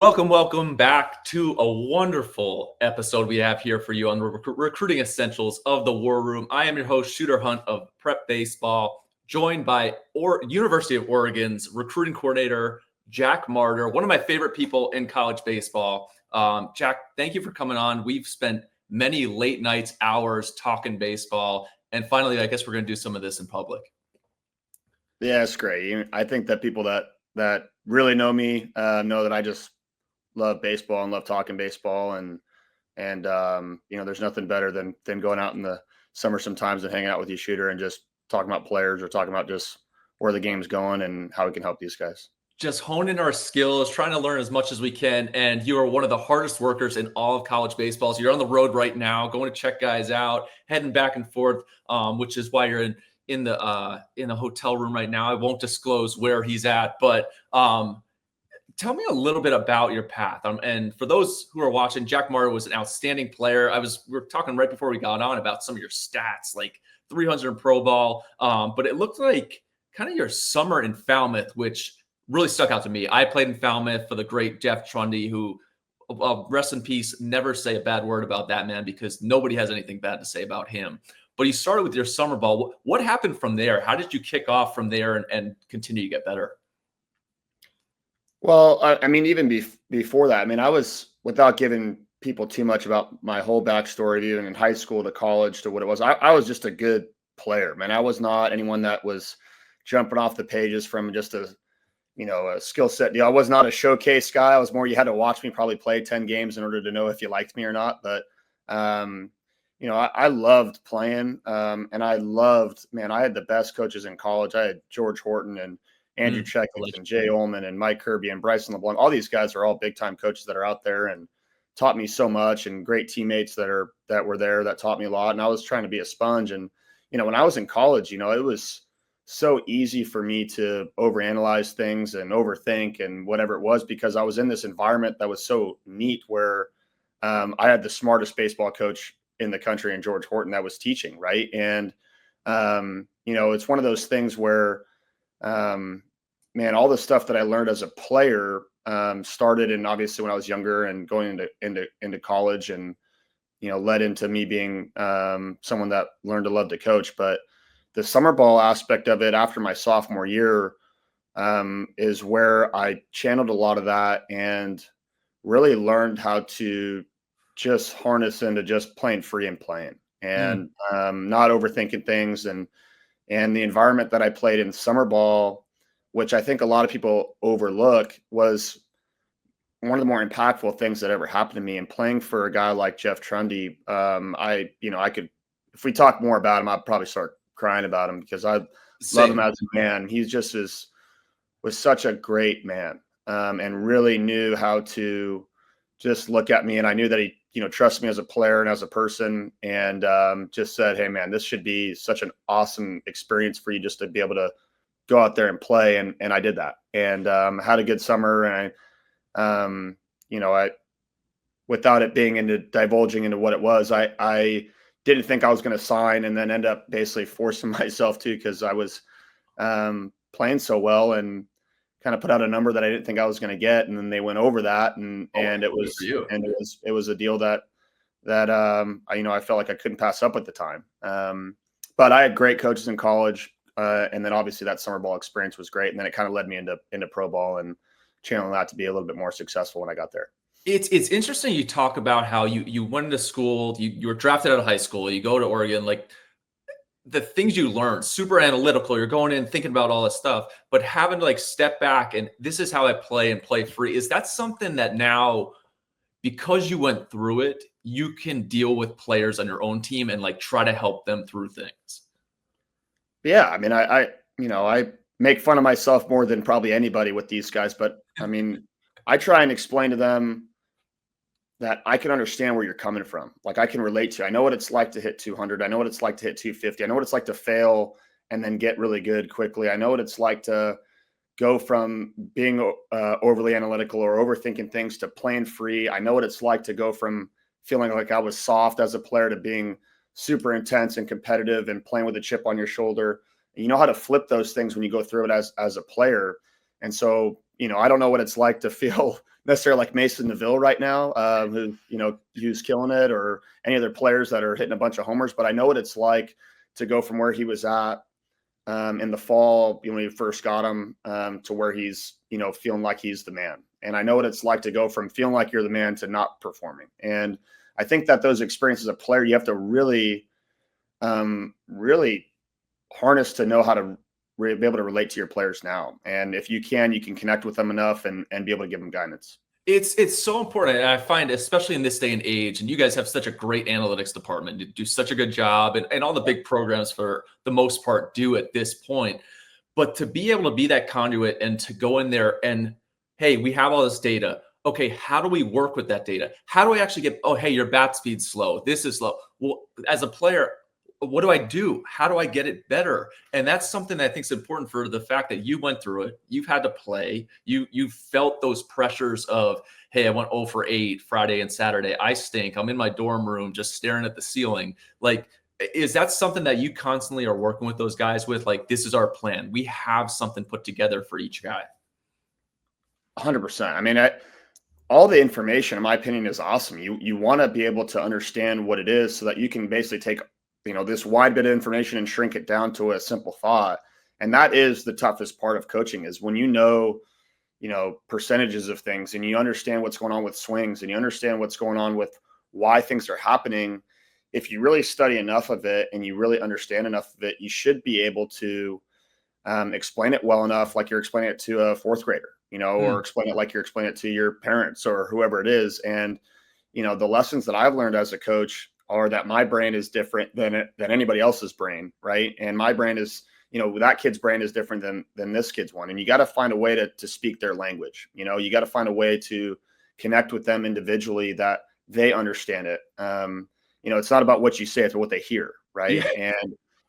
Welcome back to a wonderful episode we have here for you on the recruiting essentials of the War Room. I am your host, Shooter Hunt of Prep Baseball, joined by University of Oregon's recruiting coordinator, Jack Marder, one of my favorite people in college baseball. Jack, thank you for coming on. We've spent many late nights, hours talking baseball, and finally, I guess we're going to do some of this in public. Yeah, it's great. I think that people that really know me know that I just love baseball and love talking baseball, and there's nothing better than going out in the summer sometimes and hanging out with you, Shooter, and just talking about players or talking about just where the game's going and how we can help these guys. Just honing our skills, trying to learn as much as we can. And you are one of the hardest workers in all of college baseball. So you're on the road right now, going to check guys out, heading back and forth, which is why you're in the hotel room right now. I won't disclose where he's at, but tell me a little bit about your path. And for those who are watching, Jack Marder was an outstanding player. We were talking right before we got on about some of your stats, like 300 in pro ball. But it looked like kind of your summer in Falmouth, which really stuck out to me. I played in Falmouth for the great Jeff Trundy, who, rest in peace, never say a bad word about that man because nobody has anything bad to say about him. But you started with your summer ball. What happened from there? How did you kick off from there and continue to get better? Well, I mean, even before that, I mean, I was, without giving people too much about my whole backstory, even in high school to college to what it was, I was just a good player, man. I was not anyone that was jumping off the pages from just a skill set deal. I was not a showcase guy. I was more, you had to watch me probably play 10 games in order to know if you liked me or not. But, I loved playing. And I had the best coaches in college. I had George Horton and Andrew Checkins and Jay Ullman and Mike Kirby and Bryson LeBlanc. All these guys are all big time coaches that are out there and taught me so much, and great teammates that were there that taught me a lot. And I was trying to be a sponge. And, when I was in college, it was so easy for me to overanalyze things and overthink and whatever it was, because I was in this environment that was so neat where I had the smartest baseball coach in the country in George Horton that was teaching. Right. And, it's one of those things where, all the stuff that I learned as a player started in, obviously, when I was younger and going into college, and led into me being someone that learned to love to coach. But the summer ball aspect of it after my sophomore year is where I channeled a lot of that and really learned how to just harness into just playing free and playing and not overthinking things. And the environment that I played in summer ball, which I think a lot of people overlook, was one of the more impactful things that ever happened to me. And playing for a guy like Jeff Trundy, I could, if we talk more about him, I'd probably start crying about him because I love him as a man. He just was such a great man, and really knew how to just look at me. And I knew that he, trusted me as a player and as a person, and just said, "Hey man, this should be such an awesome experience for you just to be able to go out there and play." And I did that, and had a good summer. And I without it being into divulging into what it was, I didn't think I was going to sign, and then end up basically forcing myself to, because I was playing so well and kind of put out a number that I didn't think I was going to get. And then they went over that, and it was a deal that I felt like I couldn't pass up at the time. But I had great coaches in college. And then obviously that summer ball experience was great. And then it kind of led me into pro ball and channeling that to be a little bit more successful when I got there. It's interesting you talk about how you went into school, you were drafted out of high school, you go to Oregon, like the things you learn, super analytical, you're going in thinking about all this stuff, but having to step back and this is how I play and play free. Is that something that now, because you went through it, you can deal with players on your own team and try to help them through things? Yeah. I mean, I make fun of myself more than probably anybody with these guys, but I mean, I try and explain to them that I can understand where you're coming from. Like, I can relate to, I know what it's like to hit 200. I know what it's like to hit 250. I know what it's like to fail and then get really good quickly. I know what it's like to go from being overly analytical or overthinking things to playing free. I know what it's like to go from feeling like I was soft as a player to being super intense and competitive and playing with a chip on your shoulder. And you know how to flip those things when you go through it as a player. And so, I don't know what it's like to feel necessarily like Mason Neville right now, who, who's killing it, or any other players that are hitting a bunch of homers, but I know what it's like to go from where he was at in the fall, when you first got him, to where he's, feeling like he's the man. And I know what it's like to go from feeling like you're the man to not performing. And I think that those experiences as a player, you have to really, really harness to know how to be able to relate to your players now. And if you can connect with them enough and be able to give them guidance. It's so important. And I find, especially in this day and age, and you guys have such a great analytics department. You do such a good job, and all the big programs for the most part do at this point. But to be able to be that conduit and to go in there and, hey, we have all this data. Okay, how do we work with that data? How do I actually get, oh, hey, your bat speed's slow. This is slow. Well, as a player, what do I do? How do I get it better? And that's something that I think is important, for the fact that you went through it. You've had to play. You felt those pressures of, hey, I went 0 for 8 Friday and Saturday. I stink. I'm in my dorm room just staring at the ceiling. Like, is that something that you constantly are working with those guys with? Like, this is our plan. We have something put together for each guy. 100%. I mean, all the information, in my opinion, is awesome. You want to be able to understand what it is so that you can basically take, this wide bit of information and shrink it down to a simple thought. And that is the toughest part of coaching, is when percentages of things, and you understand what's going on with swings, and you understand what's going on with why things are happening. If you really study enough of it and you really understand enough of it, you should be able to explain it well enough, like you're explaining it to a fourth grader, or explain it like you're explaining it to your parents or whoever it is. And, the lessons that I've learned as a coach are that my brain is different than anybody else's brain. Right. And my brain is, that kid's brain is different than this kid's one. And you got to find a way to speak their language. You got to find a way to connect with them individually that they understand it. It's not about what you say, it's what they hear. Right. Yeah.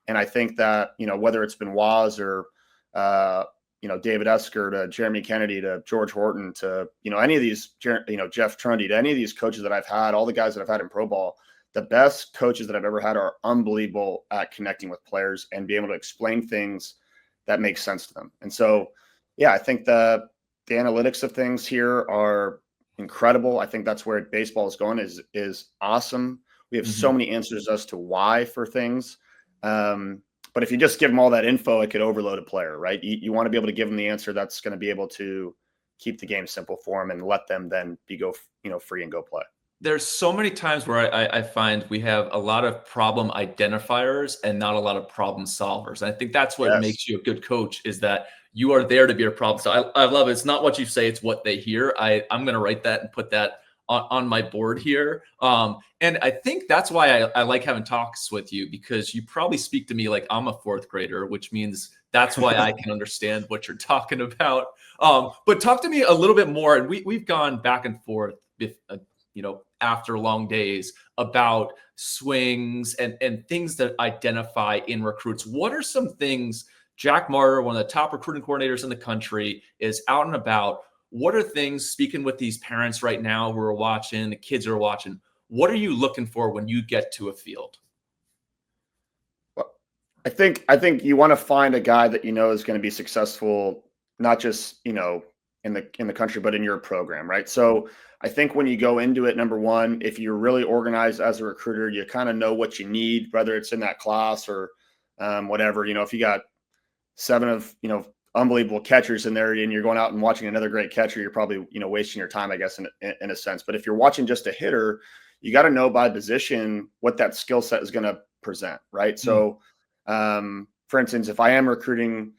And I think that, whether it's been Waz or, David Esker to Jeremy Kennedy to George Horton to, any of these, Jeff Trundy, to any of these coaches that I've had, all the guys that I've had in pro ball, the best coaches that I've ever had are unbelievable at connecting with players and being able to explain things that make sense to them. And so, yeah, I think the analytics of things here are incredible. I think that's where baseball is going, is awesome. We have so many answers as to why for things. But if you just give them all that info, it could overload a player, right? You want to be able to give them the answer that's going to be able to keep the game simple for them and let them then go free and go play. There's so many times where I find we have a lot of problem identifiers and not a lot of problem solvers. And I think that's what makes you a good coach, is that you are there to be a problem. So I love it. It's not what you say, it's what they hear. I'm going to write that and put that on my board here. And I think that's why I like having talks with you, because you probably speak to me like I'm a fourth grader, which means that's why I can understand what you're talking about. But talk to me a little bit more. And we've gone back and forth with, after long days, about swings and things that identify in recruits. What are some things Jack Marder, one of the top recruiting coordinators in the country, is out and about? What are things, speaking with these parents right now who are watching, the kids are watching, what are you looking for when you get to a field? Well, I think you want to find a guy that is going to be successful, not just, in the country, but in your program, right? So I think when you go into it, number one, if you're really organized as a recruiter, you kind of know what you need, whether it's in that class or whatever. If you got 7 of, unbelievable catchers in there and you're going out and watching another great catcher, you're probably, wasting your time, I guess, in a sense. But if you're watching just a hitter, you got to know by position what that skill set is going to present, right? So, for instance, if I am recruiting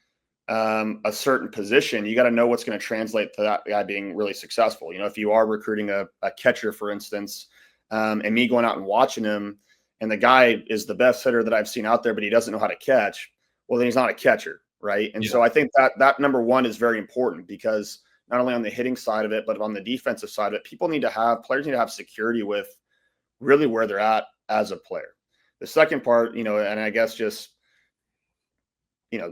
a certain position, you got to know what's going to translate to that guy being really successful. If you are recruiting a catcher, for instance, and me going out and watching him, and the guy is the best hitter that I've seen out there, but he doesn't know how to catch, well, then he's not a catcher. Right. And so I think that number one is very important, because not only on the hitting side of it, but on the defensive side of it, players need to have security with really where they're at as a player. The second part, and I guess just,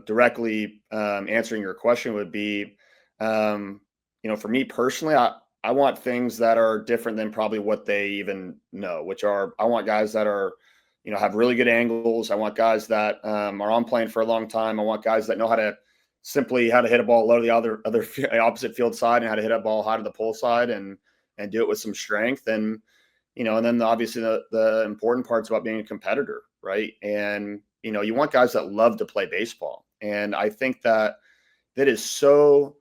directly answering your question would be, for me personally, I want things that are different than probably what they even know, which are, I want guys that are, have really good angles. I want guys that are on playing for a long time. I want guys that know how to simply how to hit a ball low to the other opposite field side and how to hit a ball high to the pole side and do it with some strength. And and then obviously the important parts about being a competitor, right? And you want guys that love to play baseball, and I think that is so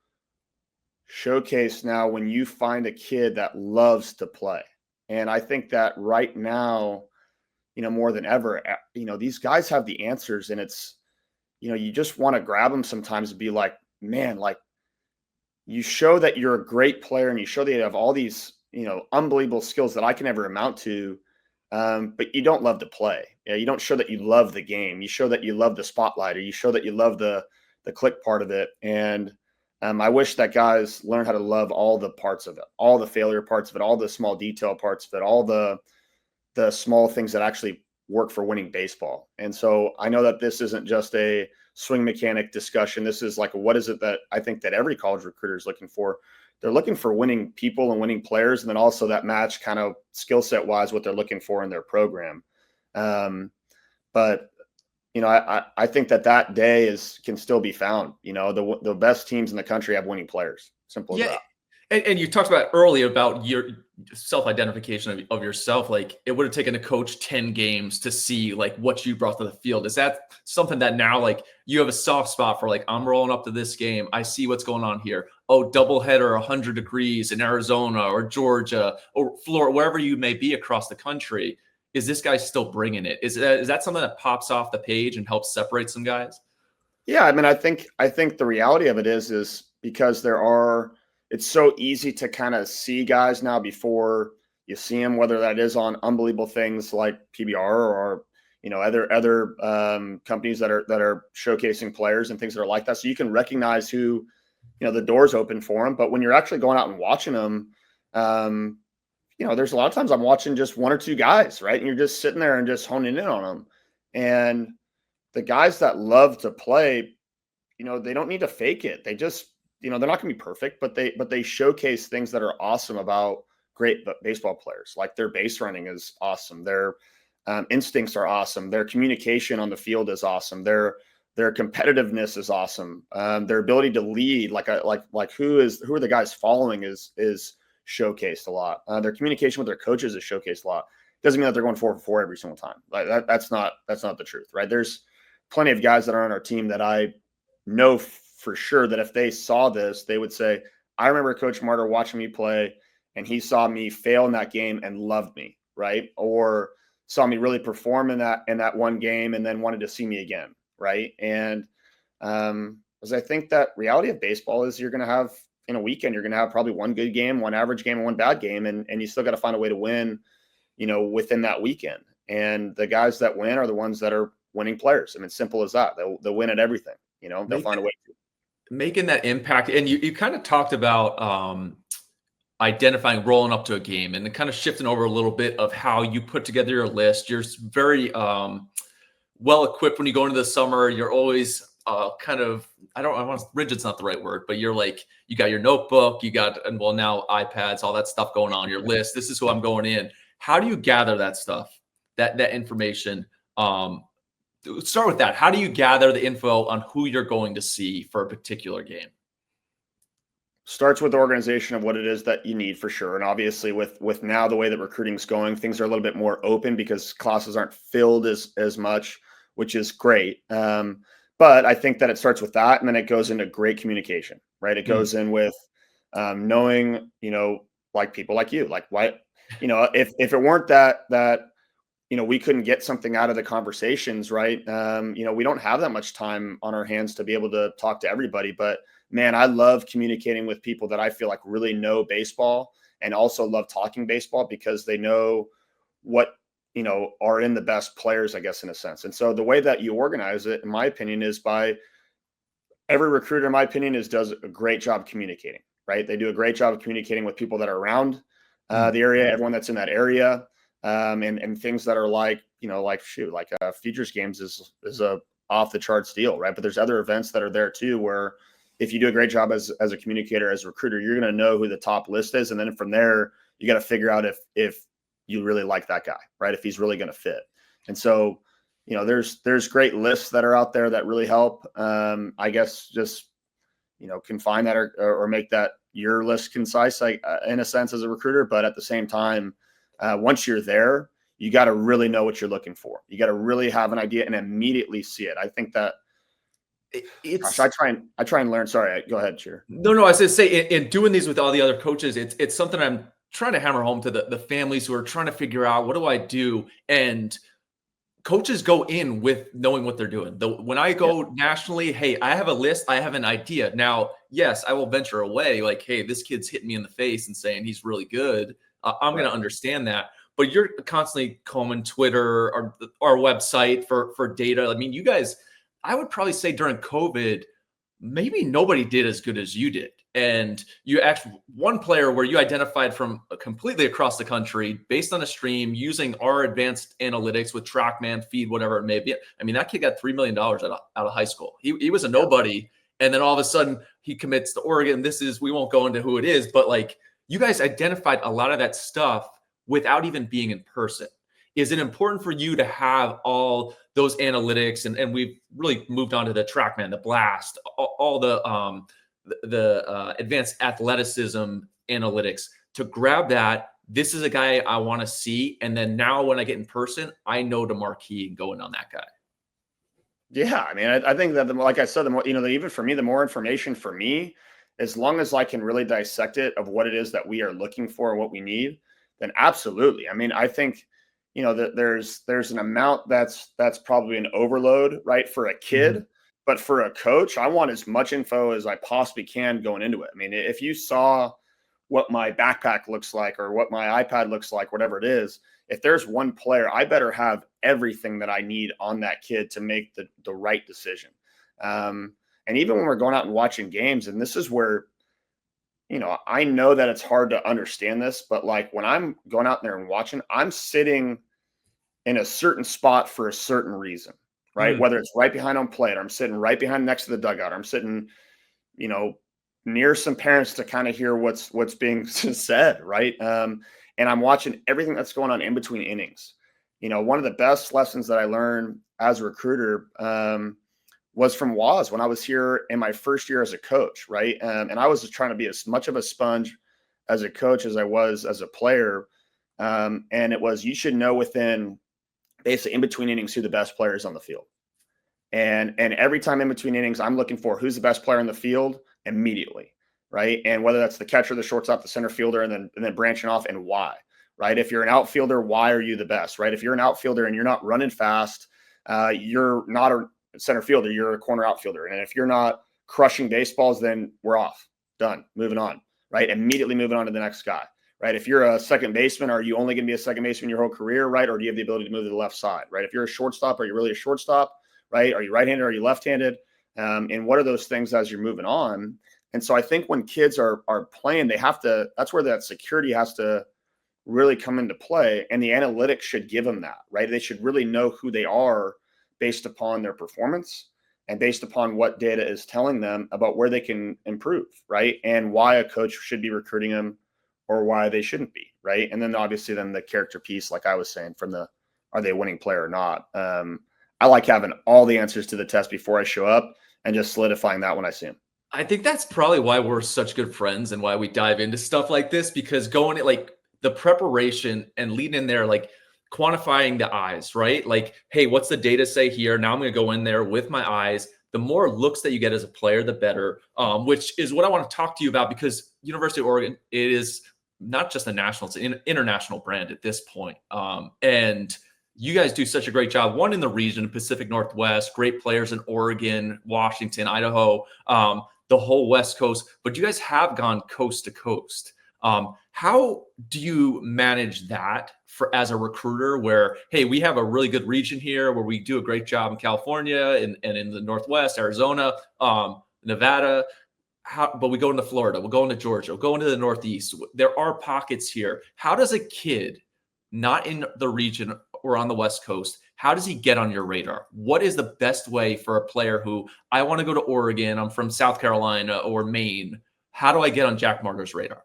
showcased now when you find a kid that loves to play. And I think that right now, more than ever, these guys have the answers, and it's you just want to grab them sometimes and be like, man, like, you show that you're a great player and you show that you have all these, unbelievable skills that I can never amount to. But you don't love to play. You don't show that you love the game. You show that you love the spotlight, or you show that you love the click part of it. And I wish that guys learn how to love all the parts of it, all the failure parts of it, all the small detail parts of it, all the small things that actually work for winning baseball. And so I know that this isn't just a swing mechanic discussion. This is like, what is it that I think that every college recruiter is looking for? They're looking for winning people and winning players, and then also that match kind of skill set wise what they're looking for in their program. But I think that day can still be found. The best teams in the country have winning players. Simple as Yeah. that. And you talked about earlier about your self-identification of yourself. Like, it would have taken a coach 10 games to see like what you brought to the field. Is that something that now, like, you have a soft spot for, like, I'm rolling up to this game, I see what's going on here. Oh, doubleheader, 100 degrees in Arizona or Georgia or Florida, wherever you may be across the country. Is this guy still bringing it? Is that something that pops off the page and helps separate some guys? Yeah, I mean, I think the reality of it is because it's so easy to kind of see guys now before you see them, whether that is on unbelievable things like PBR or other companies that are showcasing players and things that are like that. So you can recognize who the doors open for them. But when you're actually going out and watching them, there's a lot of times I'm watching just one or two guys, right? And you're just sitting there and just honing in on them. And the guys that love to play, they don't need to fake it. They just, they're not going to be perfect, but they showcase things that are awesome about great baseball players. Like, their base running is awesome. Their instincts are awesome. Their communication on the field is awesome. Their competitiveness is awesome. Their ability to lead, like who are the guys following is showcased a lot. Their communication with their coaches is showcased a lot. Doesn't mean that they're going 4 for 4 every single time. Like that's not the truth, right? There's plenty of guys that are on our team that I know for sure that if they saw this, they would say, I remember Coach Marder watching me play, and he saw me fail in that game and loved me, right? Or saw me really perform in that one game and then wanted to see me again, right? And as I think that reality of baseball is, you're going to have, in a weekend, you're going to have probably one good game, one average game, and one bad game, and you still got to find a way to win, within that weekend. And the guys that win are the ones that are winning players. I mean, simple as that. They'll win at everything. They'll find a way to. Making that impact. And you kind of talked about identifying rolling up to a game, and then kind of shifting over a little bit of how you put together your list. You're very well equipped when you go into the summer. You're always kind of, I want rigid's not the right word, but you're like, you got your notebook, you got, and well, now iPads, all that stuff going on your list. This is who I'm going in. How do you gather that stuff, that information? Start with that. How do you gather the info on who you're going to see for a particular game? Starts with the organization of what it is that you need, for sure. And obviously with now the way that recruiting's going, things are a little bit more open because classes aren't filled as much, which is great. But I think that it starts with that, and then it goes into great communication, right? It goes in with knowing, like people like you, like why, if it weren't that we couldn't get something out of the conversations, right? We don't have that much time on our hands to be able to talk to everybody, but man, I love communicating with people that I feel like really know baseball and also love talking baseball because they know what, are in the best players, I guess, in a sense. And so the way that you organize it, in my opinion, is by every recruiter, in my opinion, does a great job communicating, right? They do a great job of communicating with people that are around the area, everyone that's in that area. And things that are like, futures games is a off the charts deal, right? But there's other events that are there too, where if you do a great job as a communicator, as a recruiter, you're going to know who the top list is. And then from there, you got to figure out if you really like that guy, right? If he's really going to fit. And so, there's great lists that are out there that really help. I guess just confine that or make that your list concise, like in a sense as a recruiter. But at the same time, once you're there, you got to really know what you're looking for. You got to really have an idea and immediately see it. I think that it's gosh, I try and learn. Sorry, go ahead, Cheer. no. I was going to say in doing these with all the other coaches, it's something I'm trying to hammer home to the families who are trying to figure out what do I do. And coaches go in with knowing what they're doing. When I go nationally, hey, I have a list, I have an idea. Now, yes, I will venture away. Like, hey, this kid's hitting me in the face and saying he's really good. I'm going to understand that. But you're constantly combing Twitter or our website for data. I mean, you guys, I would probably say during COVID, maybe nobody did as good as you did. And you actually one player where you identified from completely across the country based on a stream using our advanced analytics with TrackMan, Feed, whatever it may be. I mean, that kid got $3 million out of high school. He was a nobody. And then all of a sudden he commits to Oregon. We won't go into who it is, but like you guys identified a lot of that stuff without even being in person. Is it important for you to have all those analytics? And we've really moved on to the TrackMan, the Blast, all the advanced athleticism analytics to grab that. This is a guy I want to see. And then now when I get in person, I know to marquee and go in on that guy. Yeah. I mean, I think that like I said, the more, even for me, the more information for me, as long as I can really dissect it of what it is that we are looking for and what we need, then absolutely. I mean, I think, that there's an amount that's probably an overload, right, for a kid. Mm-hmm. But for a coach, I want as much info as I possibly can going into it. I mean, if you saw what my backpack looks like or what my iPad looks like, whatever it is, if there's one player, I better have everything that I need on that kid to make the right decision. And even when we're going out and watching games, and this is where, I know that it's hard to understand this, but like when I'm going out there and watching, I'm sitting in a certain spot for a certain reason, right? Whether it's right behind home plate, or I'm sitting right behind next to the dugout, or I'm sitting, near some parents to kind of hear what's being said, right? And I'm watching everything that's going on in between innings. One of the best lessons that I learned as a recruiter was from Waz when I was here in my first year as a coach, right? And I was just trying to be as much of a sponge as a coach as I was as a player. And it was, you should know within basically in between innings who the best player is on the field. And every time in between innings, I'm looking for who's the best player in the field immediately, right? And whether that's the catcher, the shortstop, the center fielder, and then branching off and why, right? If you're an outfielder, why are you the best, right? If you're an outfielder and you're not running fast, you're not a center fielder, you're a corner outfielder. And if you're not crushing baseballs, then we're off, done, moving on, right? Immediately moving on to the next guy, right? If you're a second baseman, are you only going to be a second baseman your whole career, right? Or do you have the ability to move to the left side, right? If you're a shortstop, are you really a shortstop, right? Are you right-handed? Are you left-handed? And what are those things as you're moving on? And so I think when kids are playing, they have to, that's where that security has to really come into play. And the analytics should give them that, right? They should really know who they are based upon their performance and based upon what data is telling them about where they can improve, right? And why a coach should be recruiting them or why they shouldn't be, right? And then obviously then the character piece, like I was saying, from the, are they a winning player or not? I like having all the answers to the test before I show up and just solidifying that when I see them. I think that's probably why we're such good friends and why we dive into stuff like this, because going at like the preparation and leading in there, like quantifying the eyes, right? Like, hey, what's the data say here? Now I'm going to go in there with my eyes. The more looks that you get as a player, the better, which is what I want to talk to you about, because University of Oregon, it is not just a national, it's an international brand at this point. And you guys do such a great job. One in the region, Pacific Northwest, great players in Oregon, Washington, Idaho, the whole West Coast, but you guys have gone coast to coast. How do you manage that as a recruiter where, hey, we have a really good region here where we do a great job in California and in the Northwest, Arizona, Nevada, but we go into Florida, we'll go into Georgia, we'll go into the Northeast. There are pockets here. How does a kid not in the region or on the West Coast, how does he get on your radar? What is the best way for a player who, I want to go to Oregon, I'm from South Carolina or Maine. How do I get on Jack Marder's radar?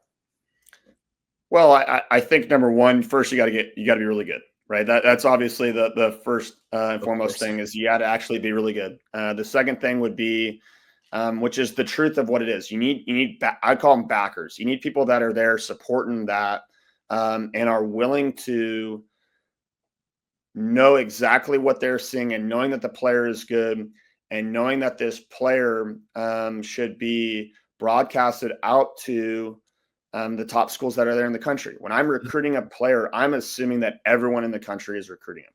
Well, I think number one, first you got to be really good, right? That's obviously the first and foremost thing is you got to actually be really good. The second thing would be which is the truth of what it is. You need I call them backers. You need people that are there supporting that, and are willing to know exactly what they're seeing, and knowing that the player is good, and knowing that this player should be broadcasted out to the top schools that are there in the country. When I'm recruiting a player, I'm assuming that everyone in the country is recruiting him,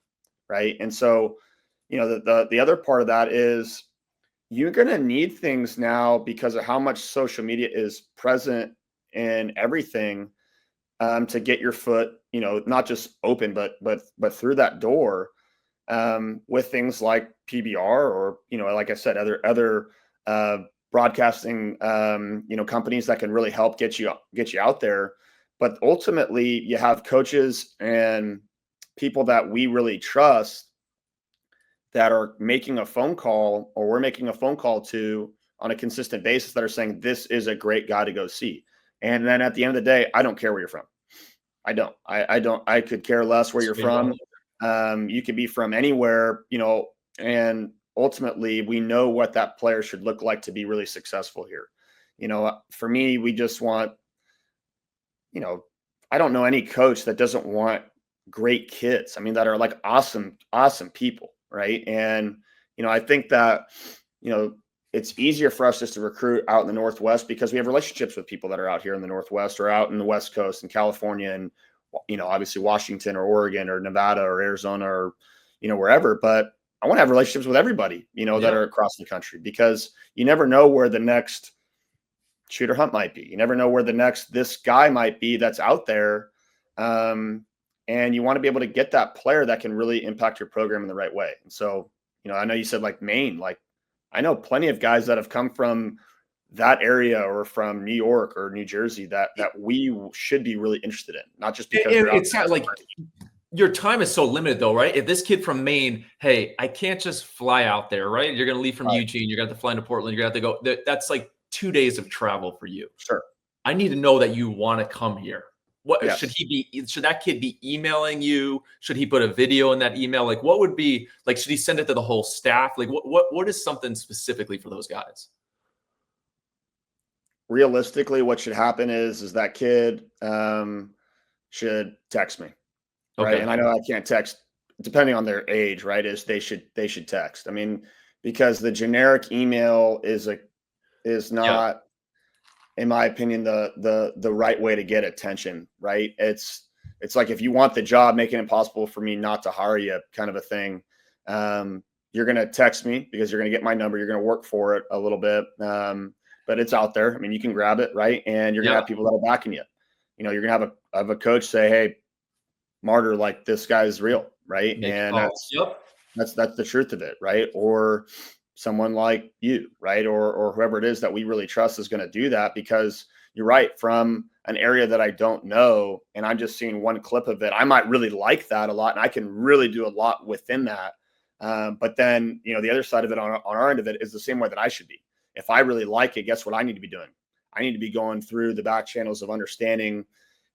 right? And so, the other part of that is you're going to need things now because of how much social media is present in everything, to get your foot, not just open, but through that door, with things like PBR, or, like I said, other broadcasting, companies that can really help get you out there. But ultimately, you have coaches and people that we really trust that are making a phone call, or we're making a phone call to on a consistent basis, that are saying this is a great guy to go see. And then at the end of the day, I don't care where you're from. I don't. I could care less where you're from. You could be from anywhere, and ultimately we know what that player should look like to be really successful here. For me, we just want, I don't know any coach that doesn't want great kids. I mean, that are like awesome people, right? And, I think that, it's easier for us just to recruit out in the Northwest because we have relationships with people that are out here in the Northwest, or out in the West Coast, and California, and, obviously Washington or Oregon or Nevada or Arizona, or, wherever. But I want to have relationships with everybody, that are across the country, because you never know where the next Shooter Hunt might be. You never know where the next this guy might be that's out there. And you want to be able to get that player that can really impact your program in the right way. And so, I know you said like Maine, like I know plenty of guys that have come from that area, or from New York or New Jersey, that we should be really interested in, not just because it's not like your time is so limited though, right? If this kid from Maine, hey, I can't just fly out there, right? You're going to leave from Eugene, you're going to have to fly into Portland, you're going to have to go. That's like 2 days of travel for you. Sure. I need to know that you want to come here. What should that kid be emailing you? Should he put a video in that email? Like, what would be like, should he send it to the whole staff? Like, what is something specifically for those guys? Realistically, what should happen is that kid should text me, right? Okay. And I know I can't text, depending on their age, right? Is they should text. I mean, because the generic email is not, in my opinion, the right way to get attention, right? It's like, if you want the job, making it impossible for me not to hire you, kind of a thing. You're going to text me because you're going to get my number. You're going to work for it a little bit. But it's out there. I mean, you can grab it, right? And you're going to have people that are backing you. You're going to have a coach say, hey, Marder, like, this guy's real, right? And that's the truth of it, right? Or someone like you, right? Or whoever it is that we really trust is going to do that, because you're right, from an area that I don't know, and I'm just seeing one clip of it, I might really like that a lot, and I can really do a lot within that. But then, the other side of it, on our end of it, is the same way that I should be. If I really like it, guess what I need to be doing? I need to be going through the back channels of understanding,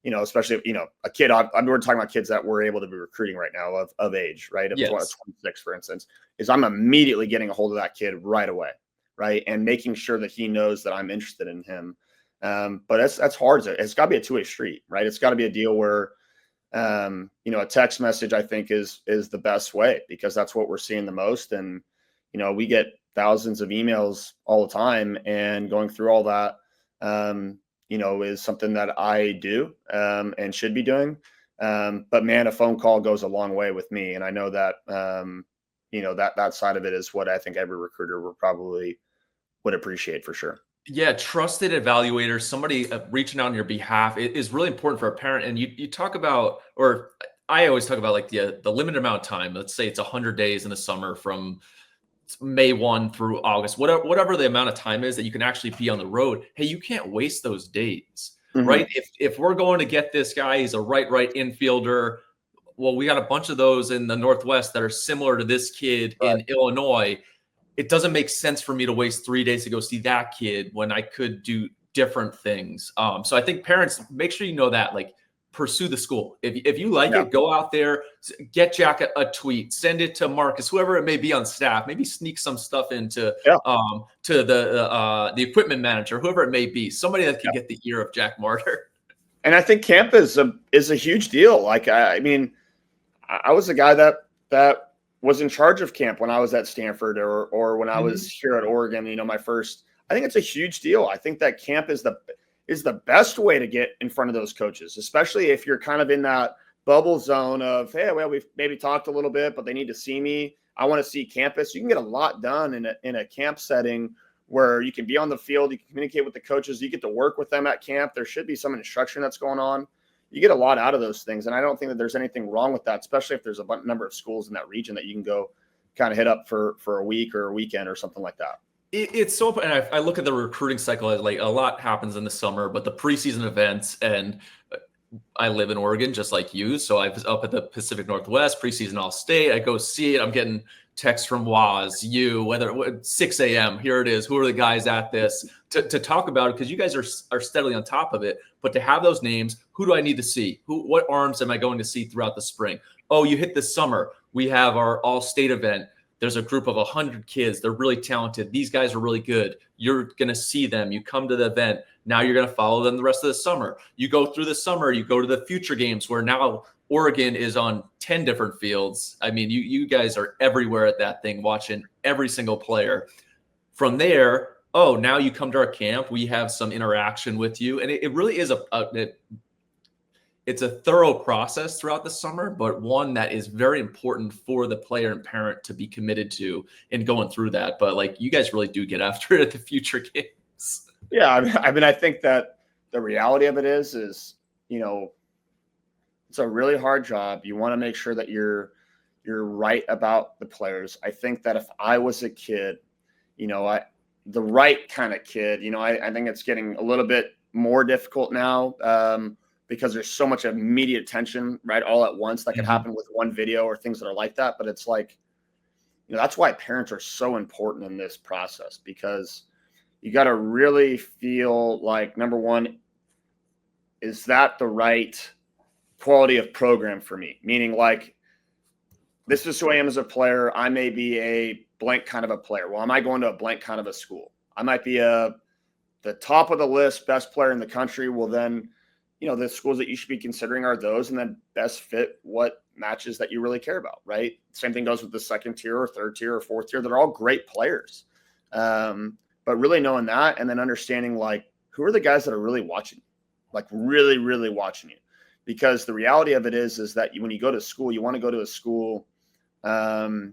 especially, a kid. We're talking about kids that we're able to be recruiting right now of age, right? Of 26, for instance, is I'm immediately getting a hold of that kid right away, right? And making sure that he knows that I'm interested in him. But that's hard. It's got to be a two-way street, right? It's got to be a deal where, a text message, I think, is the best way, because that's what we're seeing the most. And, we get thousands of emails all the time, and going through all that, is something that I do, and should be doing. But man, a phone call goes a long way with me. And I know that, that side of it is what I think every recruiter would appreciate, for sure. Yeah, trusted evaluator, somebody reaching out on your behalf is really important for a parent. And you talk about, or I always talk about, like the limited amount of time. Let's say it's 100 days in the summer, from May 1 through August, whatever the amount of time is that you can actually be on the road. Hey, you can't waste those days, right? If we're going to get this guy, he's a right infielder. Well, we got a bunch of those in the Northwest that are similar to this kid in Illinois. It doesn't make sense for me to waste 3 days to go see that kid when I could do different things. So I think parents, make sure you know that, like, pursue the school. If you like Yeah. it, go out there, get Jack a tweet, send it to Marcus, whoever it may be on staff. Maybe sneak some stuff into Yeah. to the equipment manager, whoever it may be, somebody that could get the ear of Jack Marder. And I think camp is a huge deal. Like I mean, I was a guy that was in charge of camp when I was at Stanford or when I was here at Oregon. You know, my first. I think it's a huge deal. I think that camp is the best way to get in front of those coaches, especially if you're kind of in that bubble zone of, hey, well, we've maybe talked a little bit, but they need to see me. I want to see campus. You can get a lot done in a camp setting where you can be on the field, you can communicate with the coaches, you get to work with them at camp. There should be some instruction that's going on. You get a lot out of those things. And I don't think that there's anything wrong with that, especially if there's a number of schools in that region that you can go kind of hit up for a week or a weekend or something like that. It's so, and I look at the recruiting cycle, like a lot happens in the summer, but the preseason events, and I live in Oregon just like you. So I was up at the Pacific Northwest preseason All State. I go see it. I'm getting texts from Waz, whether 6 a.m. Here it is. Who are the guys at this to talk about it? Because you guys are steadily on top of it. But to have those names, who do I need to see? What arms am I going to see throughout the spring? Oh, you hit this summer. We have our All State event. There's a group of 100 kids. They're really talented. These guys are really good. You're going to see them. You come to the event. Now you're going to follow them the rest of the summer. You go through the summer. You go to the future games where now Oregon is on 10 different fields. I mean, you guys are everywhere at that thing, watching every single player. From there, now you come to our camp. We have some interaction with you. And it really is it's a thorough process throughout the summer, but one that is very important for the player and parent to be committed to in going through that. But like, you guys really do get after it at the future games. Yeah. I mean, I think that the reality of it is, you know, it's a really hard job. You want to make sure that you're right about the players. I think that if I was a kid, you know, the right kind of kid, you know, I think it's getting a little bit more difficult now, because there's so much immediate attention, right, all at once that could happen with one video or things that are like that. But it's like, you know, that's why parents are so important in this process, because you got to really feel like, number one, is that the right quality of program for me? Meaning, like, this is who I am as a player. I may be a blank kind of a player. Well, am I going to a blank kind of a school? I might be the top of the list, best player in the country. Well, then, you know, the schools that you should be considering are those, and then best fit what matches that you really care about, right? Same thing goes with the second tier or third tier or fourth tier. They're all great players. But really knowing that, and then understanding, like, who are the guys that are really watching, like really, really watching you. Because the reality of it is that when you go to school, you want to go to a school, you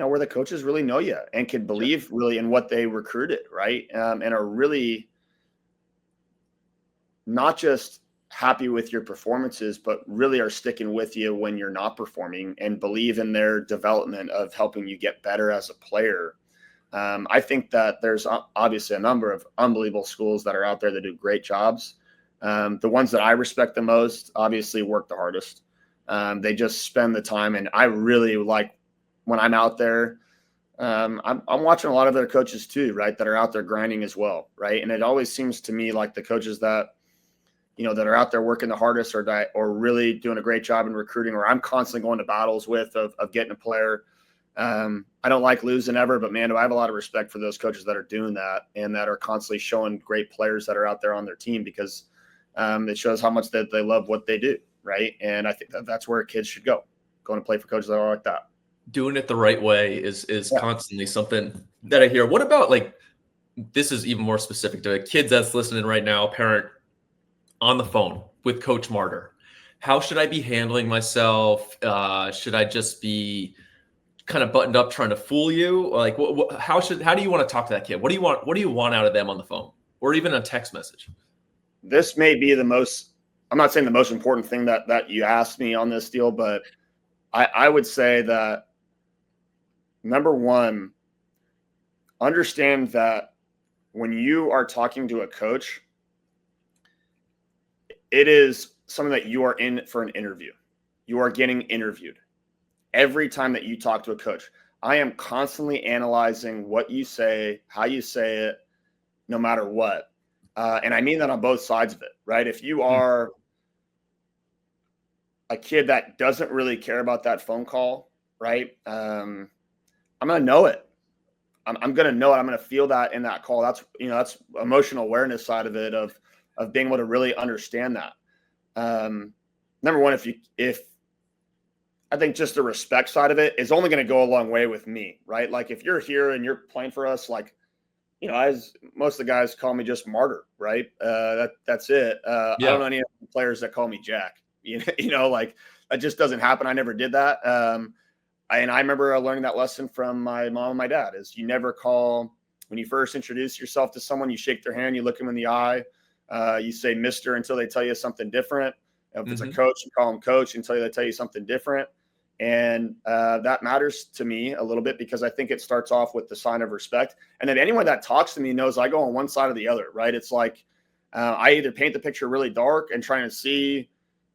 know, where the coaches really know you and can believe really in what they recruited, right? And are really not just happy with your performances, but really are sticking with you when you're not performing and believe in their development of helping you get better as a player. I think that there's obviously a number of unbelievable schools that are out there that do great jobs. The ones that I respect the most obviously work the hardest. They just spend the time, and I really like when I'm out there. I'm watching a lot of their coaches too, right, that are out there grinding as well, right? And it always seems to me like the coaches that, you know, that are out there working the hardest or really doing a great job in recruiting, or I'm constantly going to battles with of getting a player. I don't like losing ever, but man, do I have a lot of respect for those coaches that are doing that and that are constantly showing great players that are out there on their team, because it shows how much that they love what they do, right? And I think that that's where kids should go, going to play for coaches that are like that. Doing it the right way is constantly something that I hear. What about, like, this is even more specific to kids that's listening right now, parent on the phone with Coach Marder. How should I be handling myself? Should I just be kind of buttoned up trying to fool you? Like, how do you want to talk to that kid? What do you want out of them on the phone or even a text message? This may be the most, I'm not saying the most important thing that you asked me on this deal, but I would say that, number one, understand that when you are talking to a coach, it is something that you are in for an interview. You are getting interviewed every time that you talk to a coach. I am constantly analyzing what you say, how you say it, no matter what. And I mean that on both sides of it, right? If you are a kid that doesn't really care about that phone call, right? I'm going to know it. I'm going to know it. I'm going to feel that in that call. That's emotional awareness side of it, of being able to really understand that. Number one, if I think just the respect side of it is only going to go a long way with me, right? Like if you're here and you're playing for us, like, as most of the guys call me just Marder, right? That's it. I don't Yeah. know any players that call me Jack. Like that just doesn't happen. I never did that. And I remember learning that lesson from my mom and my dad is you never call when you first introduce yourself to someone, you shake their hand, you look them in the eye, you say Mister until they tell you something different. If it's a coach, you call them coach until they tell you something different. And that matters to me a little bit because I think it starts off with the sign of respect. And then anyone that talks to me knows I go on one side or the other, right? It's like I either paint the picture really dark and trying to see,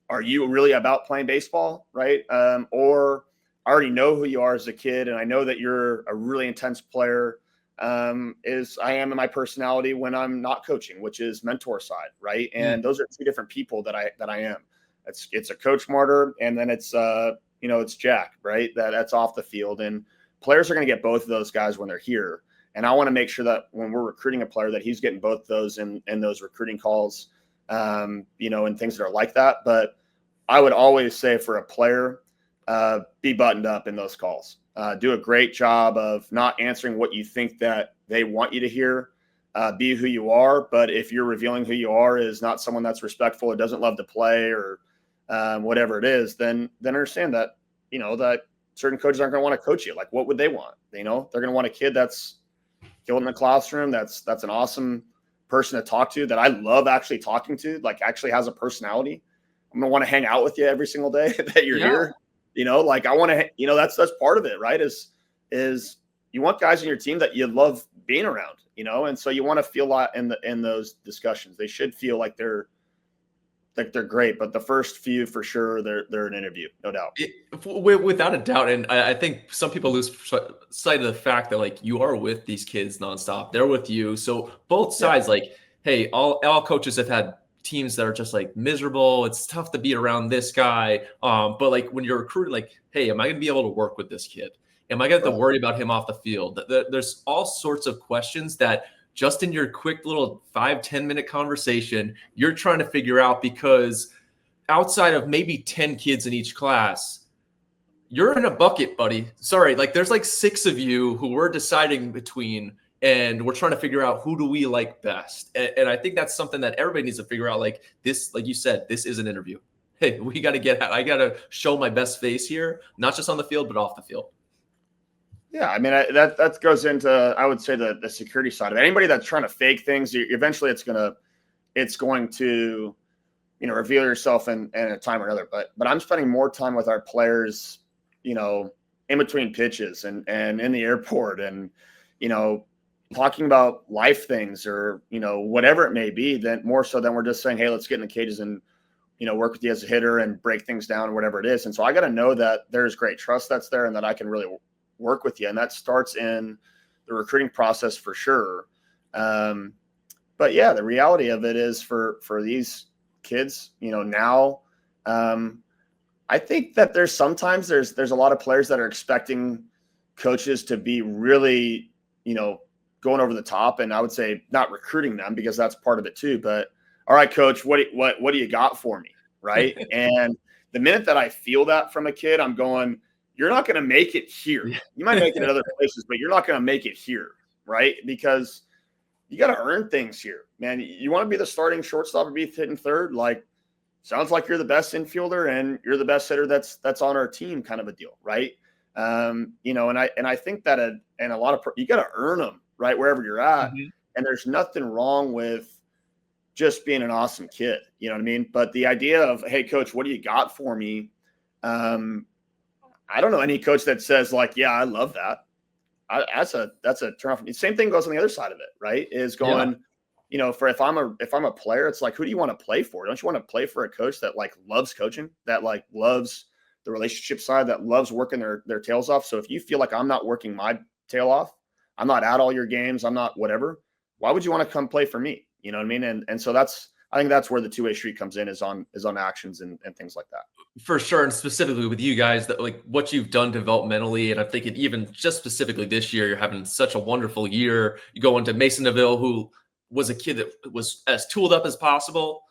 are you really about playing baseball, right? Or I already know who you are as a kid, and I know that you're a really intense player. Is I am in my personality when I'm not coaching, which is mentor side, right? And those are two different people that I am. It's a coach Marder, and then it's it's Jack, right? That's off the field, and players are going to get both of those guys when they're here. And I want to make sure that when we're recruiting a player, that he's getting both those in those recruiting calls, and things that are like that. But I would always say for a player, be buttoned up in those calls. Do a great job of not answering what you think that they want you to hear. Be who you are. But if you're revealing who you are is not someone that's respectful or doesn't love to play or whatever it is, then understand that, that certain coaches aren't going to want to coach you. Like, what would they want? They're going to want a kid that's killed in the classroom. That's an awesome person to talk to, that I love actually talking to, like actually has a personality. I'm going to want to hang out with you every single day that you're here. Like I want to, that's part of it, right? Is you want guys in your team that you love being around, and so you want to feel a lot in those discussions. They should feel like they're great, but the first few for sure, they're an interview, no doubt. Without a doubt. And I think some people lose sight of the fact that like you are with these kids nonstop. They're with you. So both sides, like, hey, all coaches have had teams that are just like miserable. It's tough to be around this guy. But like when you're recruiting, like, hey, am I going to be able to work with this kid? Am I going to have to worry about him off the field? There's all sorts of questions that just in your quick little 5-10 minute conversation, you're trying to figure out, because outside of maybe 10 kids in each class, you're in a bucket, buddy. Sorry. Like there's like 6 of you who we're deciding between, and we're trying to figure out who do we like best. And I think that's something that everybody needs to figure out. Like this, like you said, this is an interview. Hey, we got to I got to show my best face here, not just on the field, but off the field. Yeah, I mean that goes into, I would say, the security side of it. Anybody that's trying to fake things, eventually it's going to reveal yourself in a time or another. But I'm spending more time with our players, in between pitches and in the airport, and talking about life things or whatever it may be, then more so than we're just saying, hey, let's get in the cages and work with you as a hitter and break things down, whatever it is. And so I got to know that there's great trust that's there and that I can really work with you. And that starts in the recruiting process for sure. But yeah, the reality of it is for these kids, now, I think that there's sometimes there's a lot of players that are expecting coaches to be really, going over the top. And I would say not recruiting them, because that's part of it too. But all right, coach, what do you got for me? Right. And the minute that I feel that from a kid, I'm going, you're not going to make it here. You might make it at other places, but you're not going to make it here. Right. Because you got to earn things here, man. You want to be the starting shortstop or be hitting third. Like, sounds like you're the best infielder and you're the best hitter that's on our team, kind of a deal. Right. And I think that and a lot of, you got to earn them right wherever you're at. Mm-hmm. And there's nothing wrong with just being an awesome kid. You know what I mean? But the idea of, hey, coach, what do you got for me? I don't know any coach that says like, yeah, I love that. That's a turn off. Same thing goes on the other side of it, right? Is going, for if I'm a player, it's like, who do you want to play for? Don't you want to play for a coach that like loves coaching, that like loves the relationship side, that loves working their tails off? So if you feel like I'm not working my tail off, I'm not at all your games, I'm not whatever, why would you want to come play for me? You know what I mean? And so that's I think that's where the two-way street comes in, is on actions and things like that. For sure, and specifically with you guys, that like what you've done developmentally, and I'm thinking even just specifically this year, you're having such a wonderful year. You go into Mason DeVille, who was a kid that was as tooled up as possible,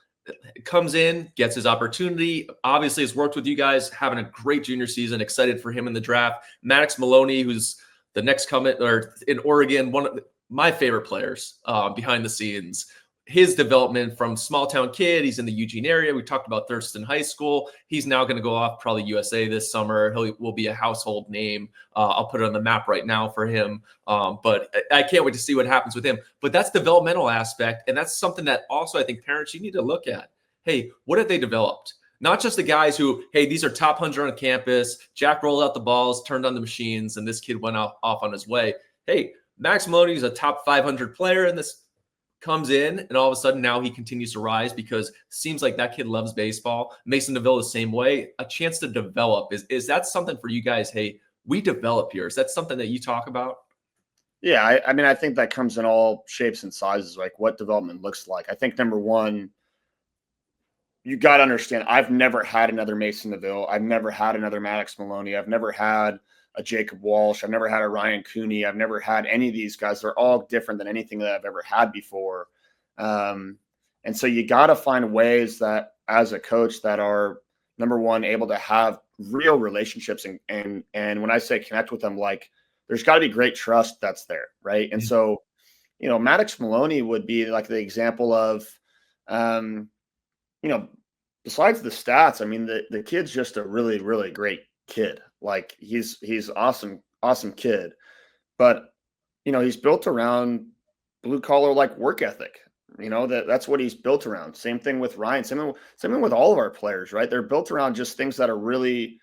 comes in, gets his opportunity. Obviously, has worked with you guys, having a great junior season. Excited for him in the draft. Maddox Maloney, who's the next coming or in Oregon, one of my favorite players behind the scenes. His development from small town kid, he's in the Eugene area. We talked about Thurston High School. He's now going to go off probably USA this summer. He will be a household name. I'll put it on the map right now for him. But I can't wait to see what happens with him. But that's developmental aspect. And that's something that also I think parents, you need to look at. Hey, what have they developed? Not just the guys who, hey, these are top 100 on campus. Jack rolled out the balls, turned on the machines, and this kid went off on his way. Hey, Max Maloney is a top 500 player, and this comes in, and all of a sudden now he continues to rise because it seems like that kid loves baseball. Mason DeVille the same way. A chance to develop. Is that something for you guys? Hey, we develop here. Is that something that you talk about? Yeah, I mean, I think that comes in all shapes and sizes, like what development looks like. I think number one, you got to understand, I've never had another Mason DeVille. I've never had another Maddox Maloney. I've never had a Jacob Walsh. I've never had a Ryan Cooney. I've never had any of these guys. They're all different than anything that I've ever had before. And so you got to find ways that as a coach that are, number one, able to have real relationships. And when I say connect with them, like there's got to be great trust that's there. Right. And so, Maddox Maloney would be like the example of, besides the stats, I mean, the kid's just a really, really great kid. Like he's awesome kid, but he's built around blue collar like work ethic. That's what he's built around. Same thing with Ryan. Same thing with all of our players, right? They're built around just things that are really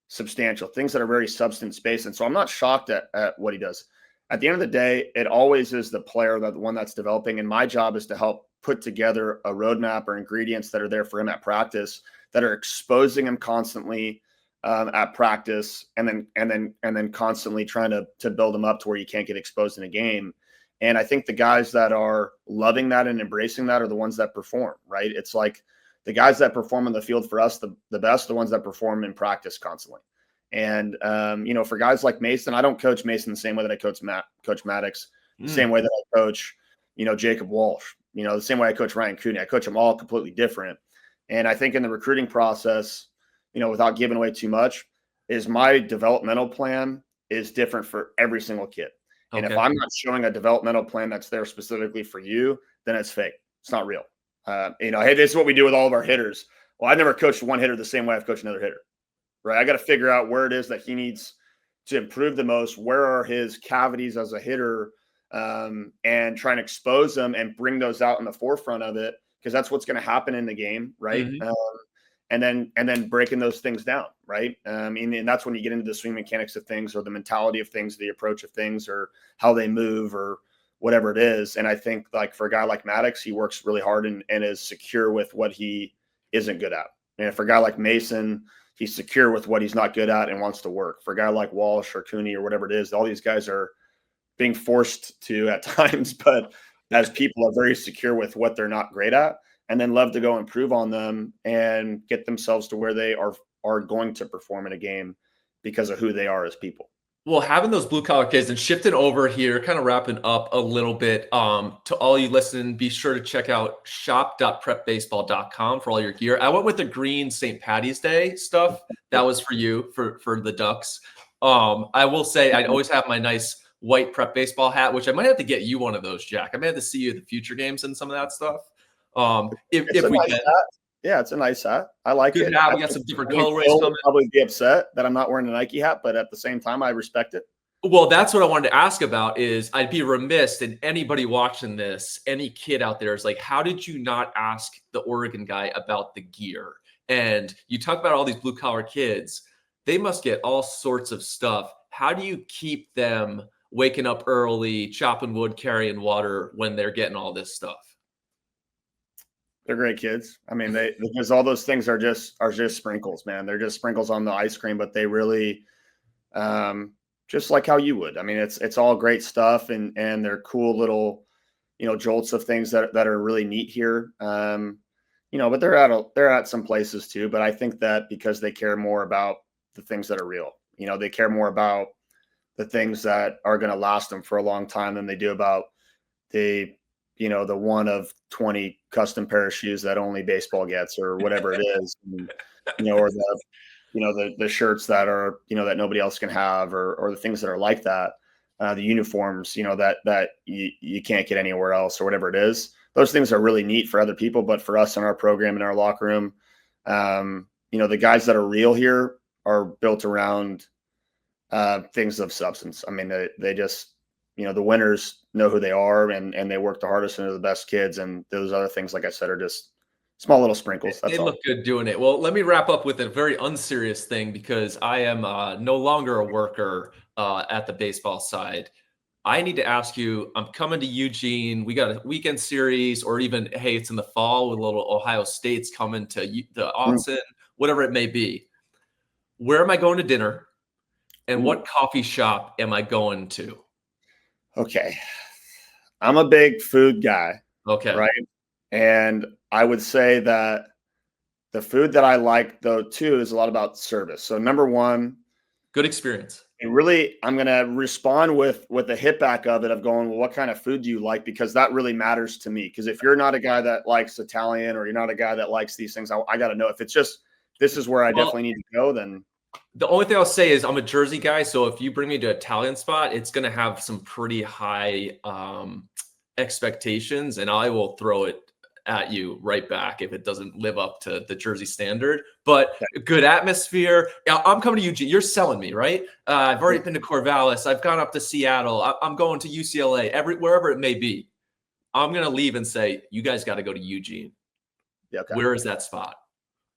substantial, things that are very substance based. And so I'm not shocked at what he does. At the end of the day, it always is the player, the one that's developing. And my job is to help put together a roadmap or ingredients that are there for him at practice, that are exposing him constantly at practice, and then constantly trying to build him up to where you can't get exposed in a game. And I think the guys that are loving that and embracing that are the ones that perform, right? It's like the guys that perform on the field for us, the best, the ones that perform in practice constantly. And, for guys like Mason, I don't coach Mason the same way that I coach Maddox, the same way that I coach, Jacob Walsh, the same way I coach Ryan Cooney. I coach them all completely different. And I think in the recruiting process, without giving away too much, is my developmental plan is different for every single kid. And if I'm not showing a developmental plan that's there specifically for you, then it's fake. It's not real. Hey, this is what we do with all of our hitters. Well, I've never coached one hitter the same way I've coached another hitter, right? I got to figure out where it is that he needs to improve the most. Where are his cavities as a hitter, and try and expose them and bring those out in the forefront of it, because that's what's going to happen in the game, right? And then breaking those things down, right? And that's when you get into the swing mechanics of things, or the mentality of things, the approach of things, or how they move, or whatever it is. And I think, like, for a guy like Maddox, he works really hard and is secure with what he isn't good at. And for a guy like Mason, he's secure with what he's not good at and wants to work. For a guy like Walsh or Cooney or whatever it is, all these guys are being forced to at times, but as people are very secure with what they're not great at, and then love to go improve on them and get themselves to where they are going to perform in a game because of who they are as people. Well, having those blue collar kids and shifting over here, kind of wrapping up a little bit, to all you listening, be sure to check out shop.prepbaseball.com for all your gear. I went with the green St. Patty's Day stuff. That was for you, for the Ducks. I will say I always have my nice white prep baseball hat, which I might have to get you one of those, Jack. I may have to see you at the future games and some of that stuff. If we can. Yeah, it's a nice hat. I like it. We got some different colorways coming. Probably be upset that I'm not wearing a Nike hat, but at the same time, I respect it. Well, that's what I wanted to ask about. Is I'd be remiss, and anybody watching this, any kid out there is like, how did you not ask the Oregon guy about the gear? And you talk about all these blue collar kids, they must get all sorts of stuff. How do you keep them waking up early, chopping wood, carrying water when they're getting all this stuff? They're great kids. I mean, because all those things are just sprinkles, man. They're just sprinkles on the ice cream, but they really, just like how you would. I mean, it's all great stuff, and they're cool little, jolts of things that are really neat here. But they're at some places too. But I think that because they care more about the things that are real, they care more about the things that are going to last them for a long time than they do about the the one of 20 custom pair of shoes that only baseball gets or whatever it is, and, or the shirts that are that nobody else can have, or the things that are like that, the uniforms that you can't get anywhere else, or whatever it is. Those things are really neat for other people, but for us in our program, in our locker room, the guys that are real here are built around things of substance. I mean, they just the winners know who they are, and they work the hardest, and they're the best kids, and those other things, like I said, are just small little sprinkles. That's They all. look good doing it. Well, let me wrap up with a very unserious thing, because I am no longer a worker at the baseball side. I need to ask you, I'm coming to Eugene. We got a weekend series, or even, hey, it's in the fall with little Ohio State's coming to the Autzen, whatever it may be. Where am I going to dinner? And what coffee shop am I going to? Okay. I'm a big food guy. Okay. Right. And I would say that the food that I like, though, too, is a lot about service. So number one, good experience. And really, I'm going to respond with a hit back of it, of going, well, what kind of food do you like? Because that really matters to me. Because if you're not a guy that likes Italian, or you're not a guy that likes these things, I got to know. If it's just, this is where I definitely need to go, then. The only thing I'll say is I'm a Jersey guy. So if you bring me to an Italian spot, it's going to have some pretty high expectations, and I will throw it at you right back if it doesn't live up to the Jersey standard. But good atmosphere. I'm coming to Eugene. You're selling me, right? I've already been to Corvallis. I've gone up to Seattle. I'm going to UCLA, wherever it may be. I'm going to leave and say, you guys got to go to Eugene. Yeah. Okay. Where is that spot?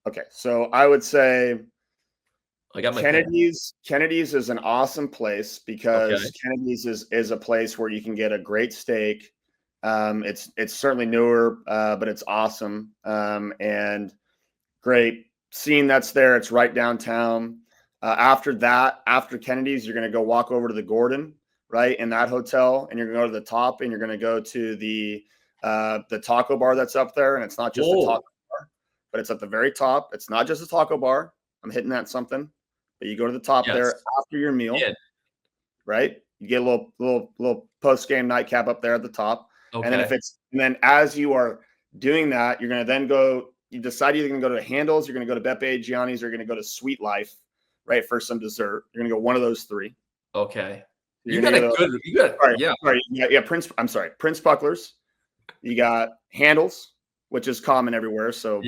Okay. So I would say I got my Kennedy's. Kennedy's is an awesome place, because Kennedy's is a place where you can get a great steak. It's certainly newer, but it's awesome, and great scene that's there. It's right downtown. After Kennedy's, you're going to go walk over to the Gordon, right, in that hotel, and you're going to go to the top, and you're going to go to the taco bar that's up there. And it's not just a taco bar, but it's at the very top. It's not just a taco bar. I'm hitting that something, but you go to the top there after your meal, right? You get a little post game nightcap up there at the top. Okay. And then as you are doing that, you're going to then you decide you're going to go to Handel's, you're going to go to Beppe Gianni's, or you're going to go to Sweet Life, right, for some dessert. You're going to go one of those three. Okay. Prince Buckler's. You got Handel's, which is common everywhere. So,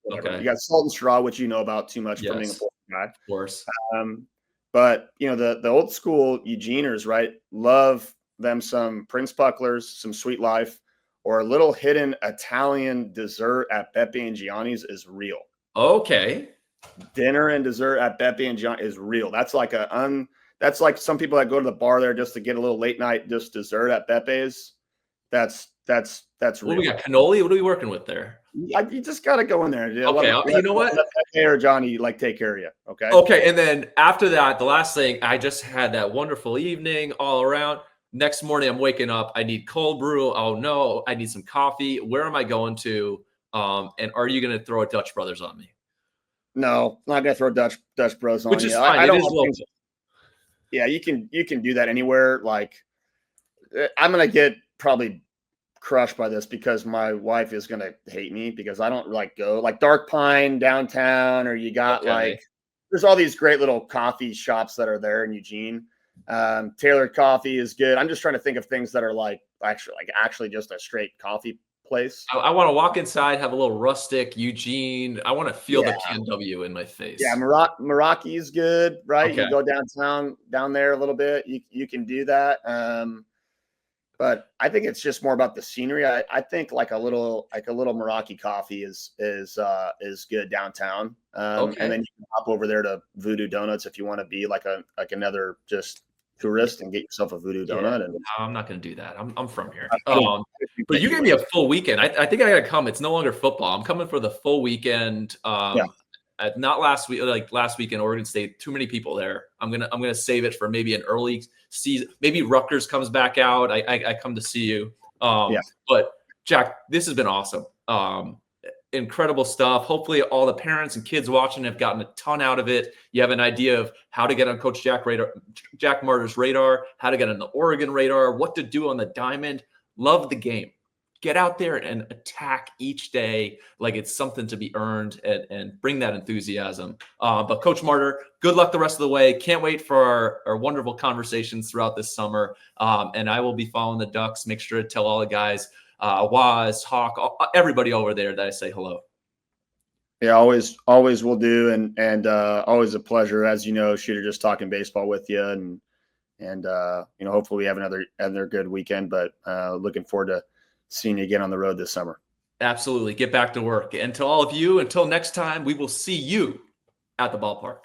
whatever. You got Salt and Straw, which you know about too much from being a Florida guy. Of course. But, the old school Eugeners, right, love them some Prince Buckler's, some Sweet Life, or a little hidden Italian dessert at Beppe and Gianni's is real. Okay. Dinner and dessert at Beppe and Gianni is real. That's like that's like some people that go to the bar there just to get a little late night just dessert at Beppe's. That's real. What we got? Cannoli? What are we working with there? You just got to go in there. Okay. You know what? Let Beppe or Johnny take care of you. Okay. Okay. And then after that, the last thing, I just had that wonderful evening all around. Next morning, I'm waking up. I need cold brew. Oh no, I need some coffee. Where am I going to? And are you going to throw a Dutch Brothers on me? No, I'm not going to throw Dutch Bros on you. Which is fine. I don't local. Yeah, you can do that anywhere. Like, I'm going to get probably crushed by this, because my wife is going to hate me, because I don't go like Dark Pine downtown, or you got there's all these great little coffee shops that are there in Eugene. Tailored Coffee is good. I'm just trying to think of things that are actually just a straight coffee place. I want to walk inside, have a little rustic Eugene. I want to feel the Can W in my face. Yeah, Meraki is good, right? Okay. You go down there a little bit. You can do that. But I think it's just more about the scenery. I think like a little Meraki coffee is good downtown. And then you can hop over there to Voodoo Donuts if you want to be like another just tourist and get yourself a Voodoo donut. And no, I'm not going to do that. I'm from here. But you gave me a full weekend. I think I got to come. It's no longer football. I'm coming for the full weekend. Not last week, like last week in Oregon State. Too many people there. I'm gonna save it for maybe an early season. Maybe Rutgers comes back out. I come to see you. Yeah. But Jack, this has been awesome. Incredible stuff. Hopefully all the parents and kids watching have gotten a ton out of it. You have an idea of how to get on Coach Jack Marder's radar, how to get on the Oregon radar, what to do on the diamond. Love the game. Get out there and attack each day like it's something to be earned, and bring that enthusiasm. But Coach Marder, good luck the rest of the way. Can't wait for our wonderful conversations throughout this summer. And I will be following the Ducks. Make sure to tell all the guys, Waz, Hawk, everybody over there that I say hello. Yeah, always will do, and always a pleasure, as you know, Shooter, just talking baseball with you, and hopefully we have another good weekend. But looking forward to seeing you again on the road this summer. Absolutely. Get back to work. And to all of you, until next time, we will see you at the ballpark.